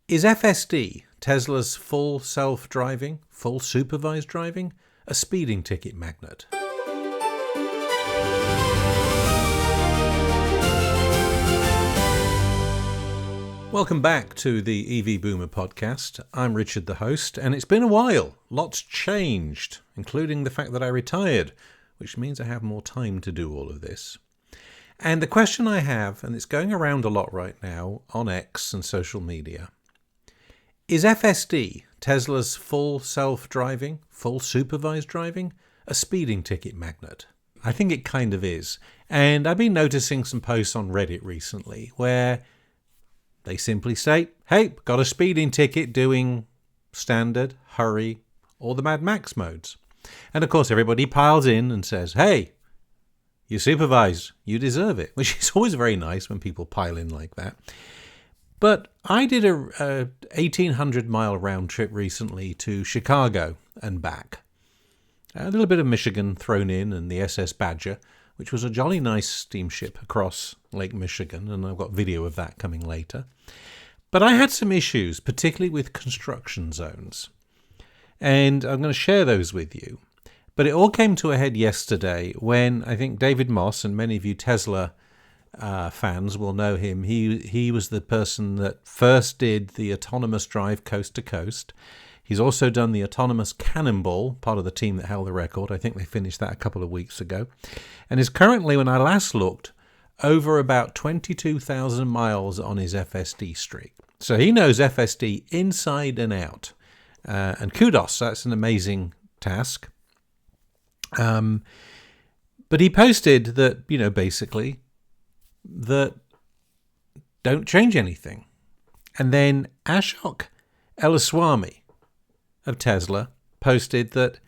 Is FSD, Tesla's full self-driving, full supervised driving, a speeding ticket magnet? Welcome back to the EV Boomer podcast. I'm Richard, the host, and it's been a while. Lots changed, including the fact that I retired, which means I have more time to do all of this. And the question I have, and it's going around a lot right now on X and social media, is FSD, Tesla's full self-driving, full supervised driving, a speeding ticket magnet? I think it kind of is. And I've been noticing some posts on Reddit recently where they simply state, hey, got a speeding ticket doing standard, hurry, or the Mad Max modes. And of course everybody piles in and says, hey, you supervise, you deserve it, which is always very nice when people pile in like that. But I did a 1,800-mile round trip recently to Chicago and back. A little bit of Michigan thrown in and the SS Badger, which was a jolly nice steamship across Lake Michigan, and I've got video of that coming later. But I had some issues, particularly with construction zones. And I'm going to share those with you. But it all came to a head yesterday when I think David Moss, and many of you Tesla fans will know him. He was the person that first did the autonomous drive coast to coast. He's also done the autonomous cannonball, part of the team that held the record. I think they finished that a couple of weeks ago. And is currently, when I last looked, over about 22,000 miles on his FSD streak. So he knows FSD inside and out. And kudos, that's an amazing task. But he posted that, basically, that don't change anything. And then Ashok Elaswamy of Tesla posted that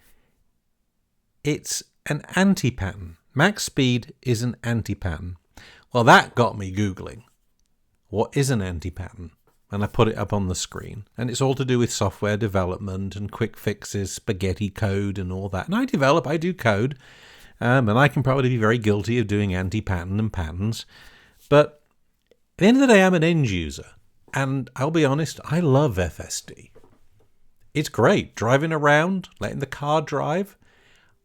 it's an anti-pattern. Max speed is an anti-pattern. Well, that got me Googling. What is an anti-pattern? And I put it up on the screen. And it's all to do with software development and quick fixes, spaghetti code and all that. And I do code. And I can probably be very guilty of doing anti-pattern and patterns. But at the end of the day, I'm an end user. And I'll be honest, I love FSD. It's great. Driving around, letting the car drive.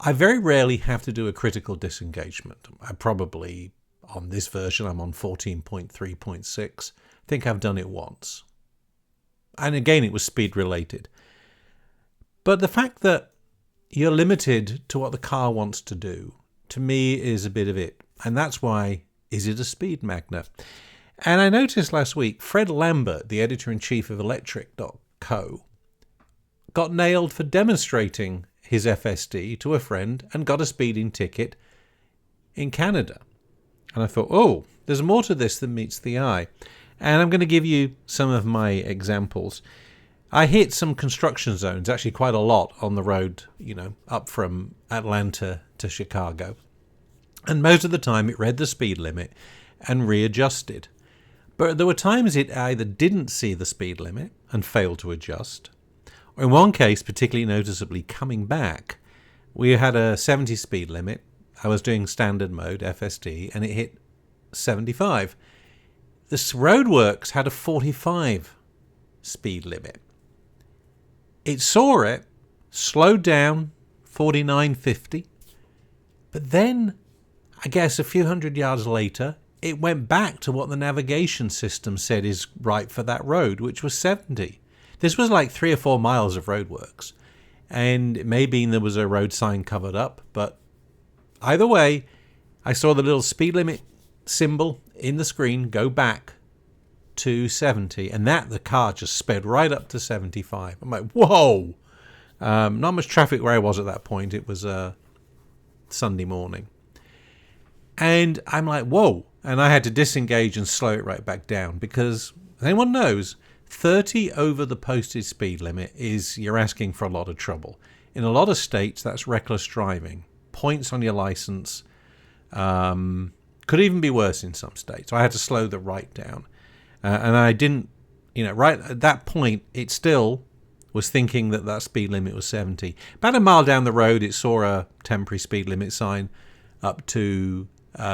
I very rarely have to do a critical disengagement. I probably, on this version, I'm on 14.3.6. I think I've done it once. And again, it was speed related. But the fact that you're limited to what the car wants to do, to me, is a bit of it. And that's why, is it a speed magnet? And I noticed last week, Fred Lambert, the editor-in-chief of Electric.co, got nailed for demonstrating his FSD to a friend and got a speeding ticket in Canada. And I thought, oh, there's more to this than meets the eye. And I'm going to give you some of my examples. I hit some construction zones, actually quite a lot on the road, up from Atlanta to Chicago. And most of the time it read the speed limit and readjusted. But there were times it either didn't see the speed limit and failed to adjust. Or in one case, particularly noticeably coming back, we had a 70 speed limit. I was doing standard mode, FSD, and it hit 75. The roadworks had a 45 speed limit. It saw it, slowed down, 49, 50. But then, I guess a few hundred yards later, it went back to what the navigation system said is right for that road, which was 70. This was like 3 or 4 miles of roadworks. And it may be there was a road sign covered up, but either way, I saw the little speed limit symbol in the screen go back to 70, and the car just sped right up to 75. I'm like, whoa! Not much traffic where I was at that point. It was Sunday morning. And I'm like, whoa! And I had to disengage and slow it right back down because, as anyone knows, 30 over the posted speed limit is you're asking for a lot of trouble. In a lot of states, that's reckless driving. Points on your license. Could even be worse in some states. So I had to slow the right down. And I didn't, right at that point, it still was thinking that speed limit was 70. About a mile down the road, it saw a temporary speed limit sign up to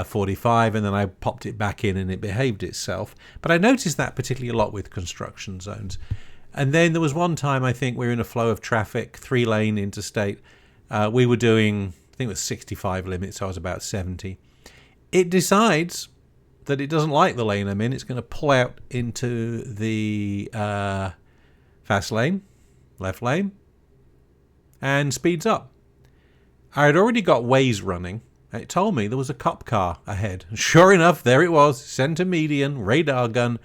45, and then I popped it back in and it behaved itself. But I noticed that particularly a lot with construction zones. And then there was one time, I think we were in a flow of traffic, 3-lane interstate. We were doing, I think it was 65 limits, so I was about 70. It decides that it doesn't like the lane I'm in. It's going to pull out into the fast lane, left lane, and speeds up. I had already got Waze running. It told me there was a cop car ahead. Sure enough, there it was, center median, radar gun,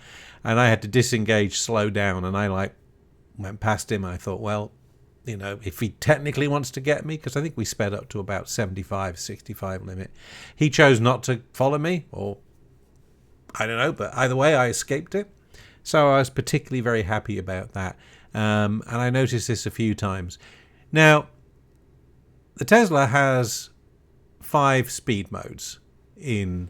and I had to disengage, slow down, and I went past him. I thought, well, if he technically wants to get me, because I think we sped up to about 75, 65 limit. He chose not to follow me, or I don't know, but either way, I escaped it. So I was particularly very happy about that. And I noticed this a few times. Now, the Tesla has 5 speed modes in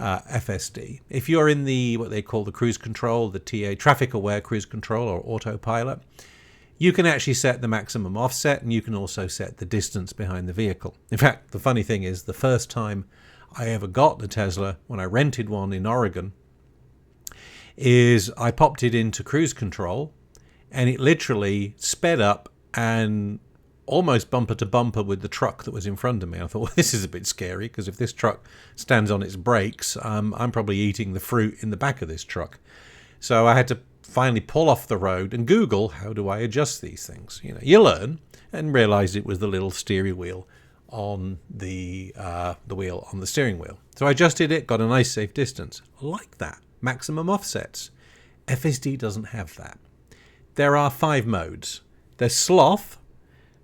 FSD. If you're in the what they call the cruise control, the TA, traffic aware cruise control or autopilot, you can actually set the maximum offset, and you can also set the distance behind the vehicle. In fact, the funny thing is, the first time I ever got the Tesla, when I rented one in Oregon, is I popped it into cruise control, and it literally sped up and almost bumper to bumper with the truck that was in front of me. I thought, well, this is a bit scary, because if this truck stands on its brakes, I'm probably eating the fruit in the back of this truck. So I had to finally pull off the road and Google, how do I adjust these things? You learn, and realized it was the little steering wheel on the wheel on the steering wheel. So I adjusted it, got a nice safe distance. I like that. Maximum offsets. FSD doesn't have that. There are 5 modes. There's sloth,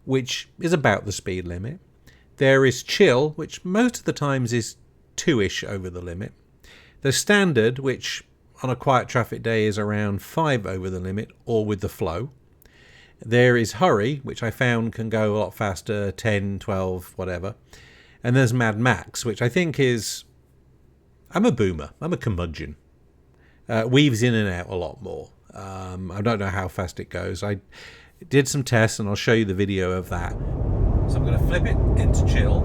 which is about the speed limit. There is chill, which most of the times is 2-ish over the limit. There's standard, which on a quiet traffic day is around 5 over the limit, or with the flow. There is hurry, which I found can go a lot faster, 10, 12, whatever. And there's Mad Max, which I think is... I'm a boomer. I'm a curmudgeon. Weaves in and out a lot more. I don't know how fast it goes. I did some tests, and I'll show you the video of that. So I'm going to flip it into chill,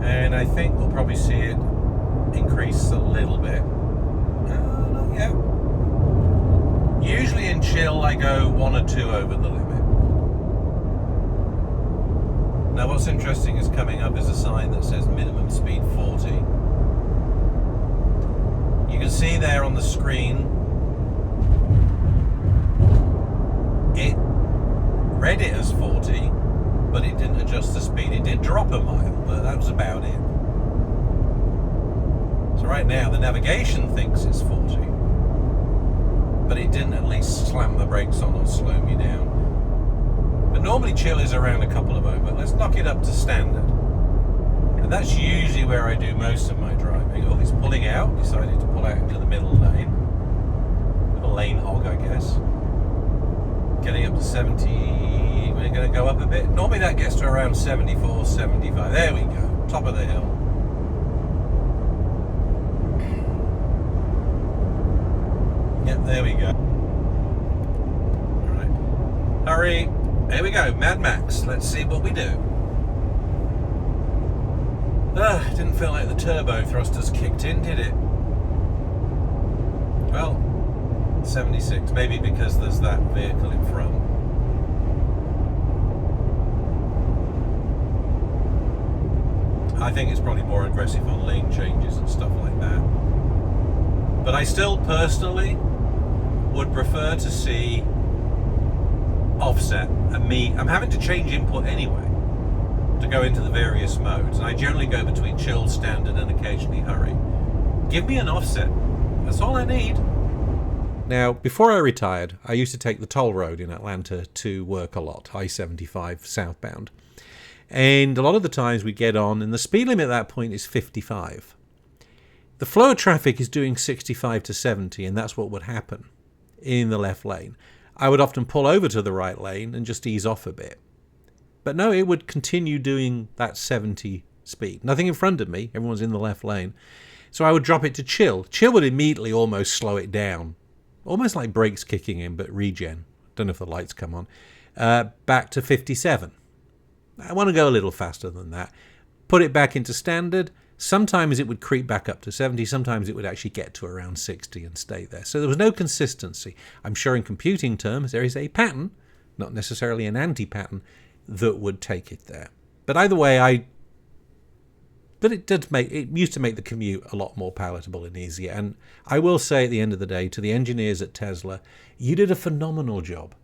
and I think we'll probably see it increase a little bit. Not yet. Usually in chill I go 1 or 2 over the limit. Now what's interesting is coming up is a sign that says minimum speed 40. You can see there on the screen it read it as 40, but it didn't adjust the speed. It did drop a mile, but that was about it. So right now the navigation thinks it's 40, but it didn't at least slam the brakes on or slow me down. But normally chill is around a couple of over. Let's knock it up to standard. And that's usually where I do most of my driving. Oh, it's pulling out. Decided to pull out into the middle lane. Bit of a lane hog, I guess. Getting up to 70, we're going to go up a bit. Normally that gets to around 74, 75. There we go, top of the hill. Yep, there we go. Alright, hurry. There we go, Mad Max. Let's see what we do. Didn't feel like the turbo thrusters kicked in, did it? Well, 76, maybe because there's that vehicle in front. I think it's probably more aggressive on lane changes and stuff like that. But I still personally would prefer to see offset, and I'm having to change input anyway to go into the various modes, and I generally go between chill, standard, and occasionally hurry. Give me an offset. That's all I need. Now, before I retired, I used to take the toll road in Atlanta to work a lot, I-75 southbound. And a lot of the times we get on, and the speed limit at that point is 55. The flow of traffic is doing 65 to 70, and that's what would happen in the left lane. I would often pull over to the right lane and just ease off a bit. But no, it would continue doing that 70 speed. Nothing in front of me, everyone's in the left lane. So I would drop it to chill. Chill would immediately almost slow it down. Almost like brakes kicking in, but regen. Don't know if the lights come on. Back to 57. I want to go a little faster than that. put it back into standard. Sometimes it would creep back up to 70. Sometimes it would actually get to around 60 and stay there. So there was no consistency. I'm sure in computing terms there is a pattern, not necessarily an anti-pattern, that would take it there. But either way, it used to make the commute a lot more palatable and easier. And I will say at the end of the day to the engineers at Tesla, you did a phenomenal job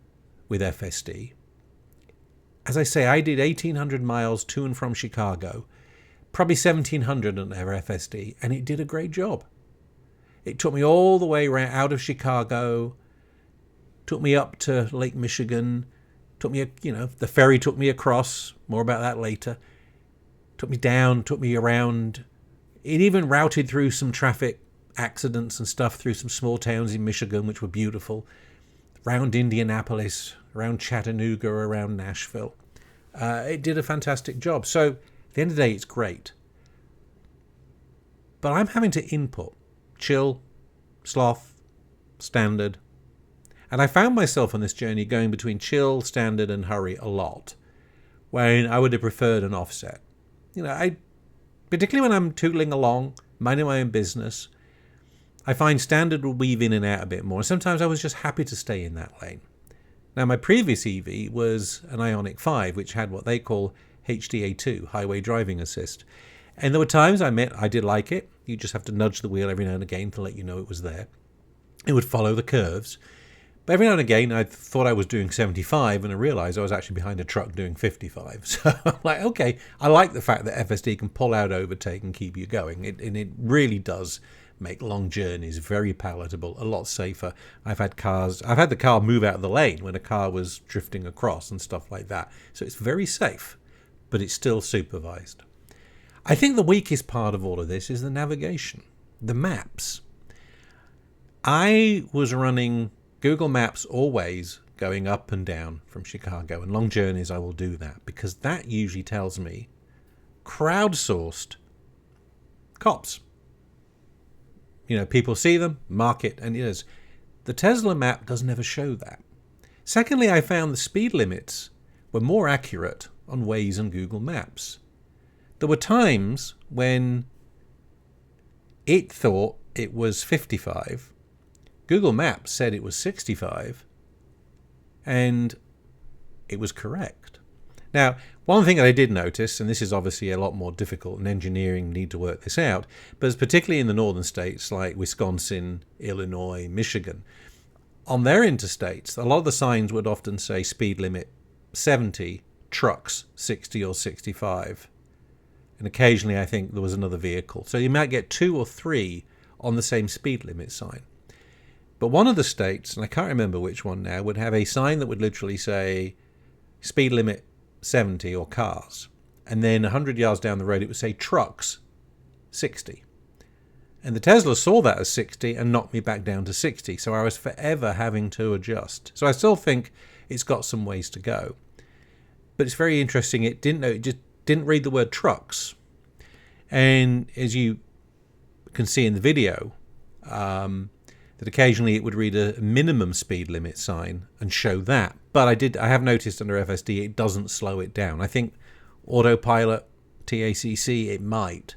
with FSD. As I say, I did 1,800 miles to and from Chicago, probably 1,700 on their FSD, and it did a great job. It took me all the way out of Chicago, took me up to Lake Michigan, the ferry took me across, more about that later, took me down, took me around. It even routed through some traffic accidents and stuff through some small towns in Michigan, which were beautiful, around Indianapolis, around Chattanooga, around Nashville. It did a fantastic job. So at the end of the day, it's great. But I'm having to input chill, sloth, standard. And I found myself on this journey going between chill, standard, and hurry a lot, when I would have preferred an offset. Particularly when I'm tootling along, minding my own business, I find standard will weave in and out a bit more. Sometimes I was just happy to stay in that lane. Now, my previous EV was an Ioniq 5, which had what they call HDA2, Highway Driving Assist. And there were times I did like it. You just have to nudge the wheel every now and again to let you know it was there. It would follow the curves. But every now and again, I thought I was doing 75, and I realized I was actually behind a truck doing 55. So I'm like, okay, I like the fact that FSD can pull out, overtake, and keep you going. And it really does make long journeys very palatable, a lot safer. I've had the car move out of the lane when a car was drifting across and stuff like that. So it's very safe, but it's still supervised. I think the weakest part of all of this is the navigation, the maps. I was running Google Maps always going up and down from Chicago, and long journeys I will do that because that usually tells me crowdsourced cops. People see them, mark it, and it is. The Tesla map does never show that. Secondly, I found the speed limits were more accurate on Waze and Google Maps. There were times when it thought it was 55. Google Maps said it was 65, and it was correct. Now, one thing that I did notice, and this is obviously a lot more difficult, and engineering need to work this out, but it's particularly in the northern states like Wisconsin, Illinois, Michigan, on their interstates, a lot of the signs would often say speed limit 70, trucks 60 or 65. And occasionally I think there was another vehicle. So you might get 2 or 3 on the same speed limit sign. But one of the states, and I can't remember which one now, would have a sign that would literally say speed limit 70 or cars. And then 100 yards down the road it would say trucks 60. And the Tesla saw that as 60 and knocked me back down to 60. So I was forever having to adjust. So I still think it's got some ways to go. But it's very interesting. It just didn't read the word trucks. And as you can see in the video, that occasionally it would read a minimum speed limit sign and show that. But I have noticed under FSD it doesn't slow it down. I think autopilot, TACC, it might.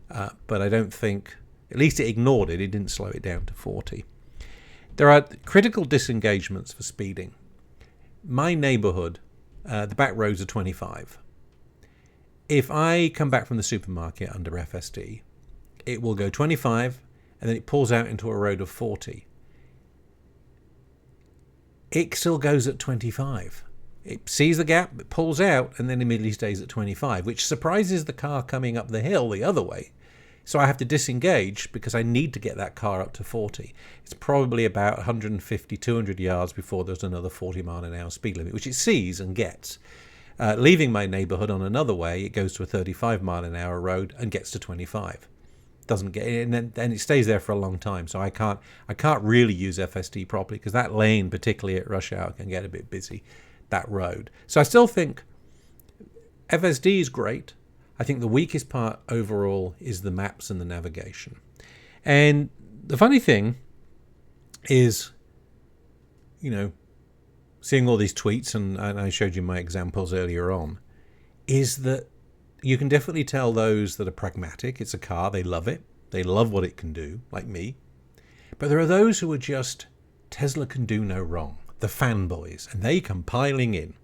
But I don't think, at least it ignored it. It didn't slow it down to 40. There are critical disengagements for speeding. My neighborhood, the back roads are 25. If I come back from the supermarket under FSD, it will go 25 and then it pulls out into a road of 40. It still goes at 25. It sees the gap, it pulls out, and then immediately stays at 25, which surprises the car coming up the hill the other way. So I have to disengage because I need to get that car up to 40. It's probably about 150, 200 yards before there's another 40 mile an hour speed limit, which it sees and gets. Leaving my neighborhood on another way, it goes to a 35 mile an hour road and gets to 25. Doesn't get it, and then it stays there for a long time. So I can't really use FSD properly because that lane, particularly at rush hour, can get a bit busy, that road. So I still think FSD is great. I think the weakest part overall is the maps and the navigation. And the funny thing is, seeing all these tweets, and I showed you my examples earlier on, is that you can definitely tell those that are pragmatic. It's a car. They love it. They love what it can do, like me. But there are those who are just, Tesla can do no wrong. The fanboys. And they come piling in.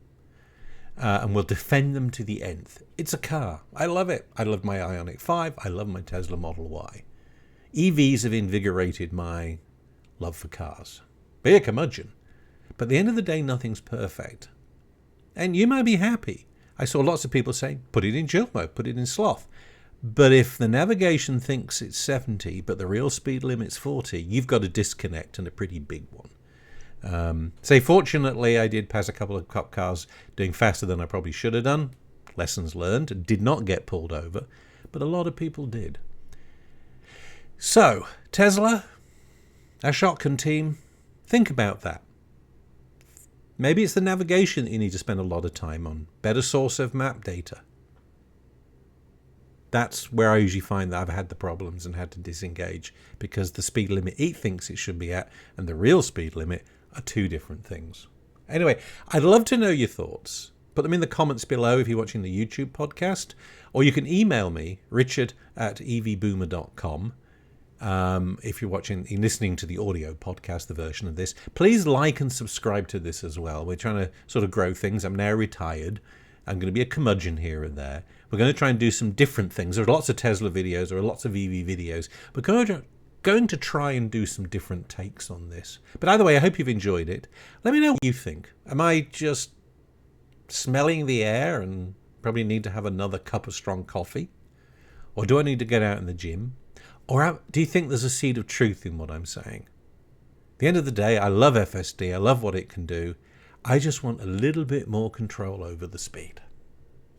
And will defend them to the nth. It's a car. I love it. I love my Ioniq 5. I love my Tesla Model Y. EVs have invigorated my love for cars. Be a curmudgeon. But at the end of the day, nothing's perfect. And you might be happy. I saw lots of people saying, put it in chill mode, put it in sloth. But if the navigation thinks it's 70, but the real speed limit's 40, you've got a disconnect, and a pretty big one. Fortunately, I did pass a couple of cop cars doing faster than I probably should have done. Lessons learned. Did not get pulled over, but a lot of people did. So, Tesla, Ashok and team, think about that. Maybe it's the navigation that you need to spend a lot of time on. Better source of map data. That's where I usually find that I've had the problems and had to disengage, because the speed limit it thinks it should be at and the real speed limit are two different things. Anyway, I'd love to know your thoughts. Put them in the comments below if you're watching the YouTube podcast, or you can email me, richard@evboomer.com. If you're listening to the audio podcast, the version of this, please like and subscribe to this as well. We're trying to sort of grow things. I'm now retired. I'm going to be a curmudgeon here and there. We're going to try and do some different things. There are lots of Tesla videos. There are lots of EV videos. We're going to try and do some different takes on this. But either way, I hope you've enjoyed it. Let me know what you think. Am I just smelling the air and probably need to have another cup of strong coffee? Or do I need to get out in the gym? Or do you think there's a seed of truth in what I'm saying? At the end of the day, I love FSD. I love what it can do. I just want a little bit more control over the speed.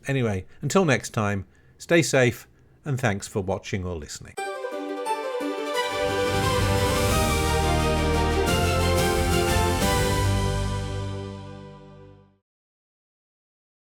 Anyway, until next time, stay safe and thanks for watching or listening.